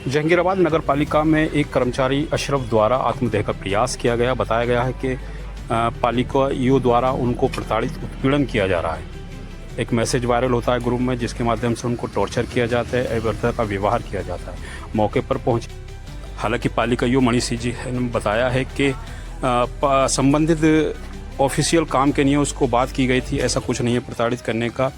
जहांगीराबाद नगर पालिका में एक कर्मचारी अशरफ द्वारा आत्मदाह का प्रयास किया गया। बताया गया है कि पालिका ईओ द्वारा उनको प्रताड़ित उत्पीड़न किया जा रहा है। एक मैसेज वायरल होता है ग्रुप में जिसके माध्यम से उनको टॉर्चर किया जाता है, अभद्रता का व्यवहार किया जाता है। मौके पर पहुँच हालांकि पालिका ईओ मणि सिंह जी ने बताया है कि संबंधित ऑफिशियल काम के लिए उसको बात की गई थी, ऐसा कुछ नहीं है प्रताड़ित करने का।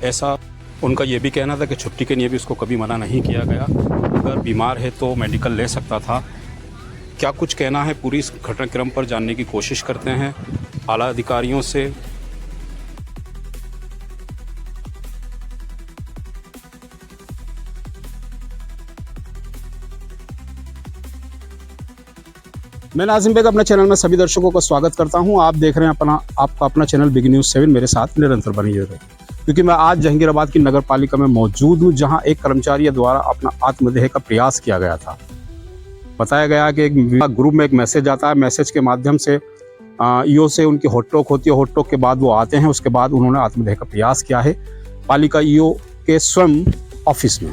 ऐसा उनका ये भी कहना था कि छुट्टी के लिए भी उसको कभी मना नहीं किया गया। अगर बीमार है तो मेडिकल ले सकता था। क्या कुछ कहना है पूरी इस घटनाक्रम पर जानने की कोशिश करते हैं आला अधिकारियों से। मैं नाजिम बेग अपने चैनल में सभी दर्शकों का स्वागत करता हूं। आप देख रहे हैं आपका अपना चैनल बिग न्यूज़ 7। मेरे साथ निरंतर बनी रहे क्योंकि मैं आज जहांगीराबाद की नगर पालिका में मौजूद हूं, जहां एक कर्मचारी द्वारा अपना आत्मदाह का प्रयास किया गया था। बताया गया कि एक ग्रुप में एक मैसेज आता है, मैसेज के माध्यम से ईओ से उनकी हॉटटॉक होती है। हॉटटॉक के बाद वो आते हैं, उसके बाद उन्होंने आत्मदाह का प्रयास किया है पालिका ईओ के स्वयं ऑफिस में।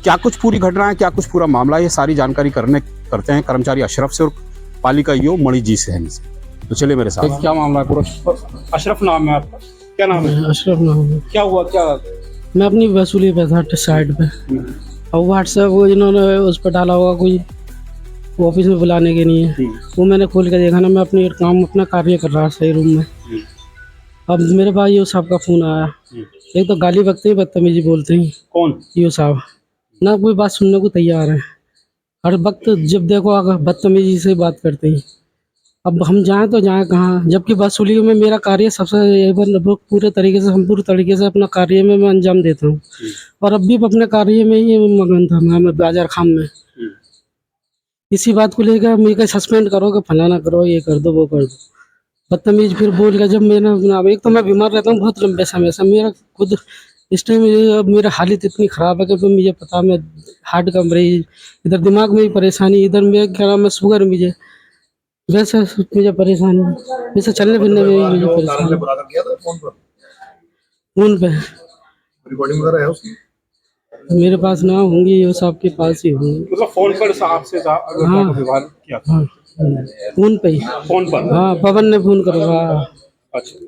क्या कुछ पूरी घटना है, क्या कुछ पूरा मामला है, ये सारी जानकारी करते हैं कर्मचारी अशरफ से और पालिका ईओ मणि जी से। तो चलिए मेरे साथ। क्या मामला है पूरा? अशरफ नाम है आपका? क्या नाम है? अशरफ नाम है। क्या हुआ? क्या मैं अपनी वसूली पे था साइड पे, और व्हाट्सएप वो जिन्होंने उस पर डाला हुआ कोई ऑफिस में बुलाने के लिए, वो मैंने खोल के देखा ना, मैं अपना कार्य कर रहा सही रूम में। अब मेरे पास ईओ साहब का फोन आया। एक तो गाली बकते ही बदतमीजी बोलते हैं। कौन? ईओ साहब ना कोई बात सुनने को तैयार है। हर वक्त जब देखो आगे बदतमीजी से बात करते हैं। अब हम जाएं तो जाएं कहाँ, जबकि वसूली में मेरा कार्य सबसे पूरे तरीके से, हम पूरे तरीके से अपना कार्य में मैं अंजाम देता हूँ। और अब भी अपने कार्य में ही मगन था मैं बाजार खाम में। इसी बात को लेकर मेरे सस्पेंड करो कि फलाना करो, ये कर दो वो कर दो। बदतमीज फिर बोल गया। जब मेरा एक तो मैं बीमार रहता हूँ बहुत लंबे समय से, मेरा खुद इस टाइम अब मेरा हालत इतनी ख़राब है कि मुझे पता, मैं हार्ट का मरीज, इधर दिमाग में ही परेशानी, इधर मैं क्या नाम है शुगर, मुझे वैसे मुझे परेशानी, वैसे चलने फिरने में मुझे परेशानी। फोन पे रिकॉर्डिंग वगैरह है उसकी? मेरे पास ना होंगी, ये साहब के पास ही होंगी। मतलब फोन पर आपसे हाँ व्यवहार किया था? हाँ, फोन पे ही। फोन पर? हाँ, पवन ने फोन करवा। अच्छा,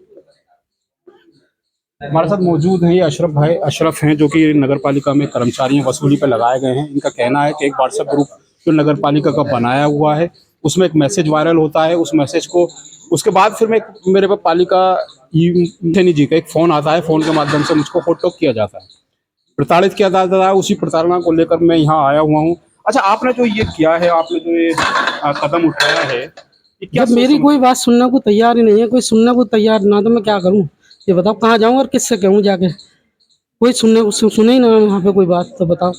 हमारे साथ मौजूद हैं ये अशरफ भाई। अशरफ हैं जो कि नगर पालिका में कर्मचारियों वसूली पर लगाए गए हैं। इनका कहना है कि एक व्हाट्सएप ग्रुप जो नगर पालिका का बनाया हुआ है, उसमें एक मैसेज वायरल होता है। उस मैसेज को उसके बाद फिर मेरे पास पालिका जी का एक फ़ोन आता है। फ़ोन के माध्यम से मुझको हॉटटॉक किया जाता है, प्रताड़ित किया जाता है। उसी प्रताड़ना को लेकर मैं यहाँ आया हुआ हूँ। अच्छा, आपने जो ये किया है, आपने जो ये कदम उठाया है, ये क्या? जब मेरी कोई बात सुनने को तैयार ही नहीं है, कोई सुनने को तैयार ना, तो मैं क्या करूं? ये बताओ, कहाँ जाऊं और किससे कहूं जाके? कोई सुने ही ना यहाँ पे कोई बात, तो बताओ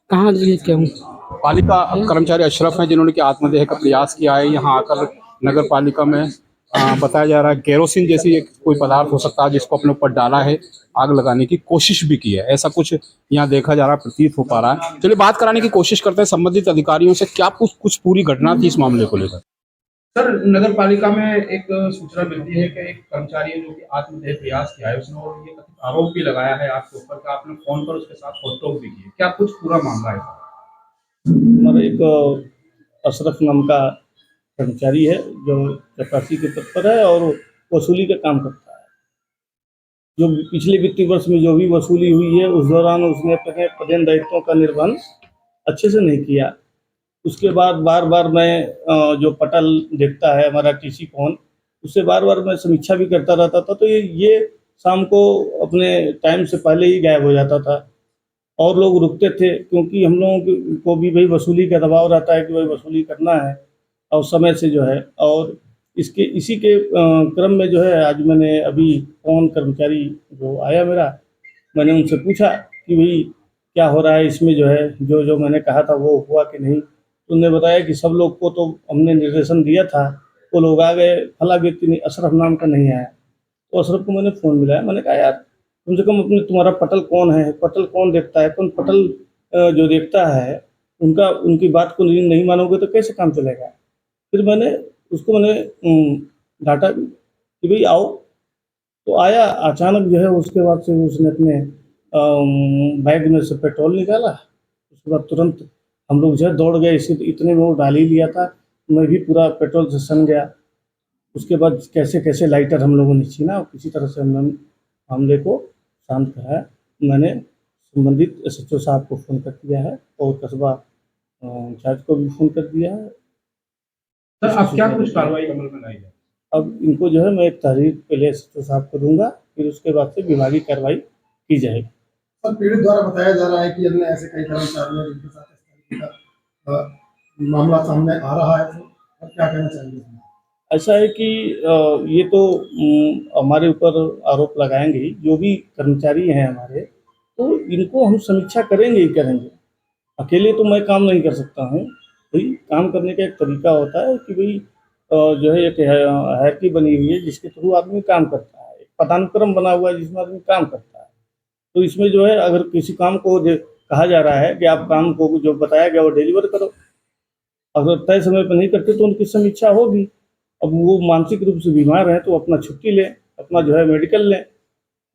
कहाँ कहूं? पालिका कर्मचारी अशरफ हैं जिन्होंने कि आत्मदाह का प्रयास किया है। यहाँ आकर नगर पालिका में बताया जा रहा है केरोसिन जैसी एक कोई पदार्थ हो सकता है जिसको अपने ऊपर डाला है, आग लगाने की कोशिश भी की है। ऐसा कुछ यहाँ देखा जा रहा है, प्रतीत हो पा रहा है। चलिए बात कराने की कोशिश करते हैं संबंधित अधिकारियों से। क्या कुछ पूरी घटना थी इस मामले को लेकर? सर, नगर पालिका में एक सूचना मिलती है कि एक कर्मचारी है जो कि आत्मदाह प्रयास किया है, उसने और ये आरोप भी लगाया है आपके ऊपर कि आपने फोन पर उसके साथ फोटो भी की है। क्या कुछ पूरा मामला है? हमारा एक अशरफ नाम का कर्मचारी है जो चपरासी के पद पर है और वसूली का काम करता है। जो पिछले वित्तीय वर्ष में जो भी वसूली हुई है उस दौरान उसने अपने प्रदेन दायित्वों का निर्वहन अच्छे से नहीं किया। उसके बाद बार बार मैं जो पटल देखता है हमारा टीसी फोन, उससे बार बार मैं समीक्षा भी करता रहता था। तो ये शाम को अपने टाइम से पहले ही गायब हो जाता था और लोग रुकते थे, क्योंकि हम लोगों को भी भाई वसूली का दबाव रहता है कि भाई वसूली करना है और समय से जो है। और इसी के क्रम में जो है आज मैंने अभी फोन कर्मचारी जो आया मेरा, मैंने उनसे पूछा कि भाई क्या हो रहा है इसमें, जो है जो जो मैंने कहा था वो हुआ कि नहीं। तो उन्होंने बताया कि सब लोग को तो हमने निर्देशन दिया था, वो लोग आ गए, फला व्यक्ति नहीं, अशरफ नाम का नहीं आया। तो अशरफ को मैंने फ़ोन मिलाया, मैंने कहा यार कम से कम अपने तुम्हारा पटल कौन है, पटल कौन देखता है, कौन पटल जो देखता है उनकी बात को नहीं मानोगे तो कैसे काम चलेगा। फिर मैंने डांटा कि भाई आओ। तो आया अचानक, जो है उसके बाद से उसने अपने बैग में से पेट्रोल निकाला, उसके बाद तुरंत हम लोग जो है दौड़ गए, इसी इतने में वो डाल ही लिया था, मैं भी पूरा पेट्रोल से सन गया। उसके बाद कैसे कैसे लाइटर हम लोगों ने छीना और किसी तरह से हमने मामले को शांत कराया। मैंने संबंधित SHO साहब को फ़ोन कर दिया है और कस्बा इंचार्ज को भी फ़ोन कर दिया है। सर अब क्या कुछ कार्रवाई अमल में लाई है? अब इनको जो है मैं एक तहरीर पहले SHO साहब को दूंगा, फिर उसके बाद से विभागीय कार्रवाई की जाएगी। सर पीड़ित द्वारा बताया जा रहा है कि अन्य ऐसे कई कर्मचारी हैं जिनके साथ इस तरीके का मामला सामने आ रहा है, तो अब क्या कहना चाहेंगे? ऐसा है कि ये तो हमारे ऊपर आरोप लगाएंगे ही, जो भी कर्मचारी हैं हमारे, तो इनको हम समीक्षा करेंगे ही करेंगे। अकेले तो मैं काम नहीं कर सकता हूँ। भाई काम करने का एक तरीका होता है कि भाई जो है एक हायरार्की बनी हुई है जिसके थ्रू आदमी काम करता है, एक पदानुक्रम बना हुआ है जिसमें आदमी काम करता है। तो इसमें जो है अगर किसी काम को कहा जा रहा है कि आप काम को जो बताया गया वो डिलीवर करो, अगर तय समय पर नहीं करते तो उनकी समीक्षा होगी। अब वो मानसिक रूप से बीमार हैं तो अपना छुट्टी लें, अपना जो है मेडिकल लें,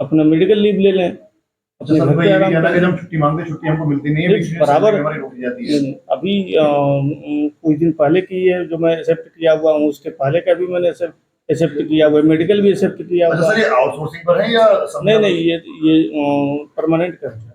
अपना मेडिकल लीव ले लें, अपने घर पे आराम करें। जब छुट्टी मांगते छुट्टी हमको मिलती नहीं है, बीच में बराबर हमारी रोक दी जाती है। अभी कुछ दिन पहले की है जो मैं एक्सेप्ट किया हुआ हूँ, उसके पहले का भी मैंने एक्सेप्ट किया हुआ है, मेडिकल भी एक्सेप्ट किया हुआ है। सर ये आउटसोर्सिंग पर है या नहीं, ये परमानेंट कर्मचारी